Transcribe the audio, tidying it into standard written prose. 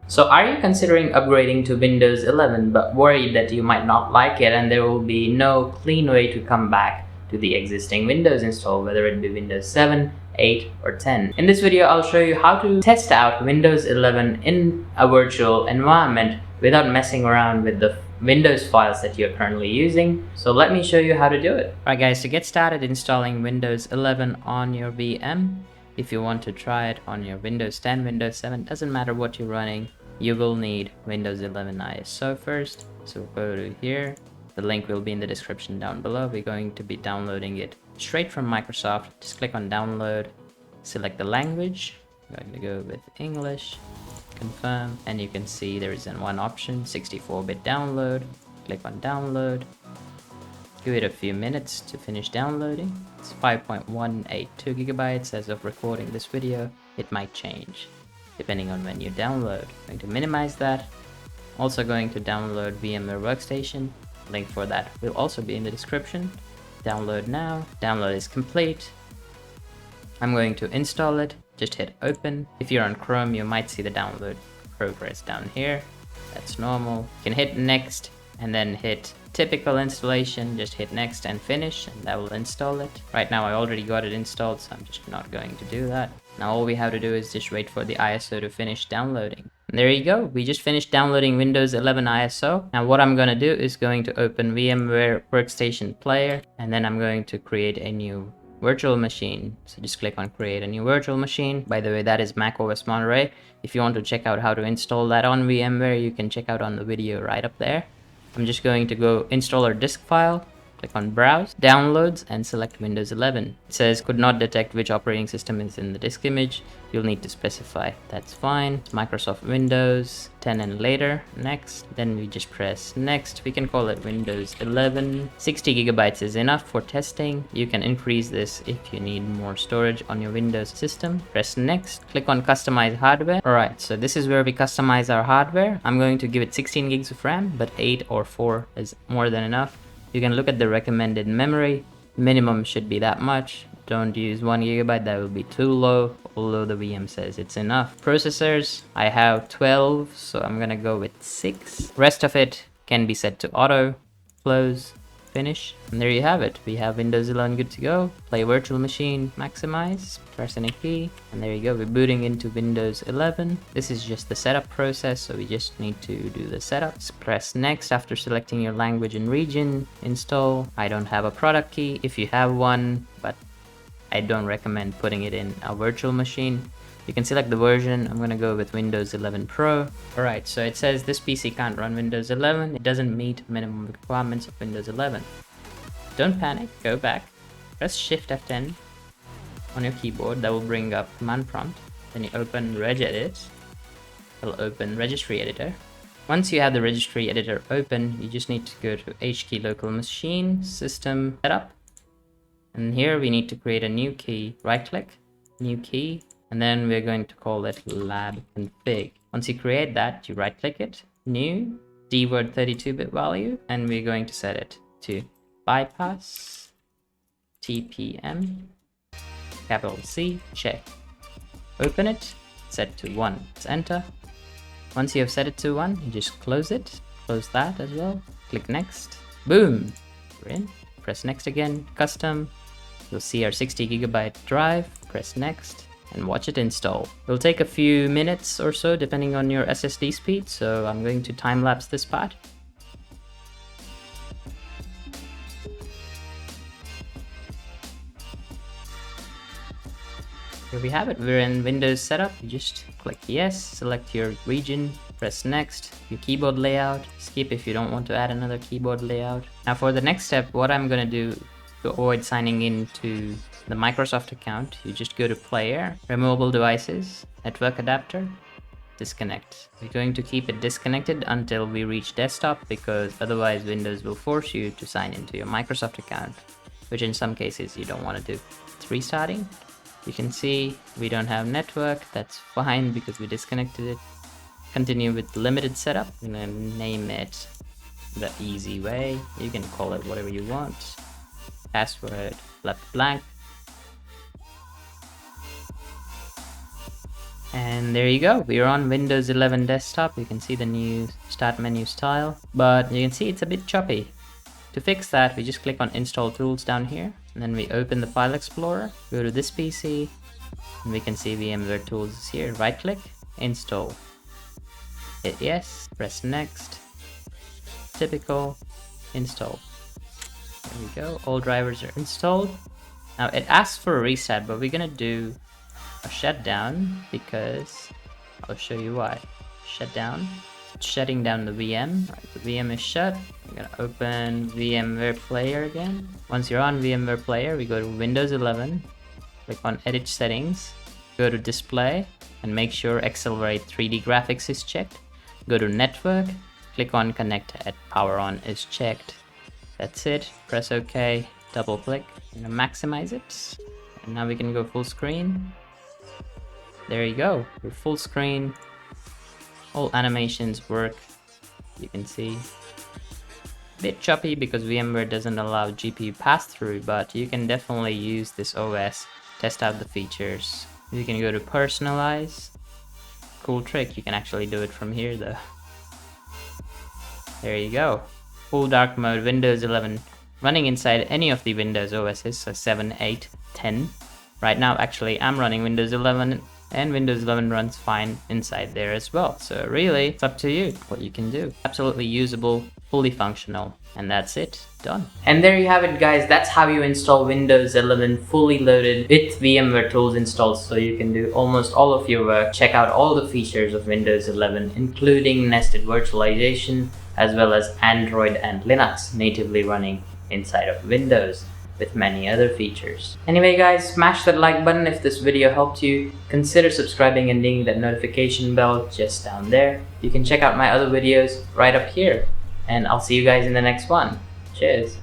So are you considering upgrading to Windows 11 but worried that you might not like it and there will be no clean way to come back to the existing Windows install, whether it be Windows 7, 8 or 10? In this video, I'll show you how to test out Windows 11 in a virtual environment without messing around with the Windows files that you're currently using. So let me show you how to do it. Alright guys, to get started installing Windows 11 on your VM, if you want to try it on your Windows 10, Windows 7, doesn't matter what you're running, you will need Windows 11 ISO first. So go to here. The link will be in the description down below. We're going to be downloading it straight from Microsoft. Just click on download, select the language. I'm going to go with English, confirm, and you can see there is one option, 64-bit download. Click on download. Give it a few minutes to finish downloading. It's 5.182 gigabytes as of recording this video. It might change depending on when you download. I'm going to minimize that. Also going to download VMware Workstation. Link for that will also be in the description. Download now. Download is complete. I'm going to install it. Just hit open. If you're on Chrome, you might see the download progress down here. That's normal. You can hit next and then hit typical installation. Just hit next and finish and that will install it. Right now I already got it installed, so I'm just not going to do that. Now all we have to do is just wait for the ISO to finish downloading. And there you go, we just finished downloading Windows 11 ISO. Now what I'm going to do is going to open VMware Workstation Player, and then I'm going to create a new virtual machine. So just click on create a new virtual machine. By the way, that is macOS Monterey. If you want to check out how to install that on VMware, you can check out on the video right up there. I'm just going to go install our disk file. Click on browse, downloads, and select Windows 11. It says could not detect which operating system is in the disk image. You'll need to specify. That's fine. It's Microsoft Windows 10 and later. Next. Then we just press next. We can call it Windows 11. 60 gigabytes is enough for testing. You can increase this if you need more storage on your Windows system. Press next. Click on customize hardware. Alright, so this is where we customize our hardware. I'm going to give it 16 gigs of RAM, but 8 or 4 is more than enough. You can look at the recommended memory. Minimum should be that much. Don't use 1 gigabyte, that will be too low, although the VM says it's enough. Processors, I have 12, so I'm gonna go with 6. Rest of it can be set to auto, close, finish. And there you have it. We have Windows 11 good to go. Play virtual machine, maximize, press any key, and there you go. We're booting into Windows 11. This is just the setup process, so we just need to do the setups. Press next after selecting your language and region. Install. I don't have a product key. If you have one, but I don't recommend putting it in a virtual machine. You can select the version. I'm gonna go with Windows 11 Pro. Alright, so it says this PC can't run Windows 11. It doesn't meet minimum requirements of Windows 11. Don't panic, go back. Press Shift F10 on your keyboard. That will bring up command prompt. Then you open regedit. It'll open registry editor. Once you have the registry editor open, you just need to go to HKey local machine, system setup. And here we need to create a new key. Right click, new key. And then we're going to call it lab config. Once you create that, you right click it, new, dword 32-bit value, and we're going to set it to bypass, TPM, capital C, check. Open it, set to 1, let's enter. Once you have set it to 1, you just close it, close that as well, click next, boom, we're in. Press next again, custom, you'll see our 60 gigabyte drive, press next, and watch it install. It'll take a few minutes or so depending on your SSD speed, so I'm going to time lapse this part. Here we have it, we're in Windows setup. You just click yes, select your region, press next, your keyboard layout, skip if you don't want to add another keyboard layout. Now for the next step, what I'm gonna do to avoid signing into the Microsoft account, you just go to player, removable devices, network adapter, disconnect. We're going to keep it disconnected until we reach desktop, because otherwise Windows will force you to sign into your Microsoft account, which in some cases you don't want to do. It's restarting. You can see we don't have network. That's fine because we disconnected it. Continue with limited setup. I'm gonna name it the easy way. You can call it whatever you want. Password left blank. And there you go, we're on Windows 11 desktop. You can see the new start menu style, but you can see it's a bit choppy. To fix that, we just click on Install Tools down here, and then we open the File Explorer, go to this PC, and we can see VMware Tools is here. Right click, Install. Hit yes, press Next, typical, install. There we go, all drivers are installed. Now it asks for a reset, but we're gonna do a shutdown because I'll show you why. Shutdown, it's shutting down the VM. Right, the VM is shut. We're gonna open VMware Player again. Once you're on VMware Player, we go to Windows 11, click on Edit Settings, go to Display, and make sure Accelerate 3D Graphics is checked. Go to Network, click on Connect at Power On is checked. That's it, press OK, double click, and maximize it. And now we can go full screen. There you go, we're full screen. All animations work, you can see. A bit choppy because VMware doesn't allow GPU pass-through, but you can definitely use this OS, test out the features. You can go to Personalize. Cool trick, you can actually do it from here though. There you go. Full dark mode, Windows 11, running inside any of the Windows OSs, so 7, 8, 10. Right now, actually, I'm running Windows 11, and Windows 11 runs fine inside there as well. So really, it's up to you what you can do. Absolutely usable, fully functional, and that's it, done. And there you have it, guys. That's how you install Windows 11 fully loaded with VMware Tools installed, so you can do almost all of your work. Check out all the features of Windows 11, including nested virtualization, as well as Android and Linux natively running inside of Windows, with many other features. Anyway guys, smash that like button if this video helped you. Consider subscribing and dinging that notification bell just down there. You can check out my other videos right up here. And I'll see you guys in the next one. Cheers!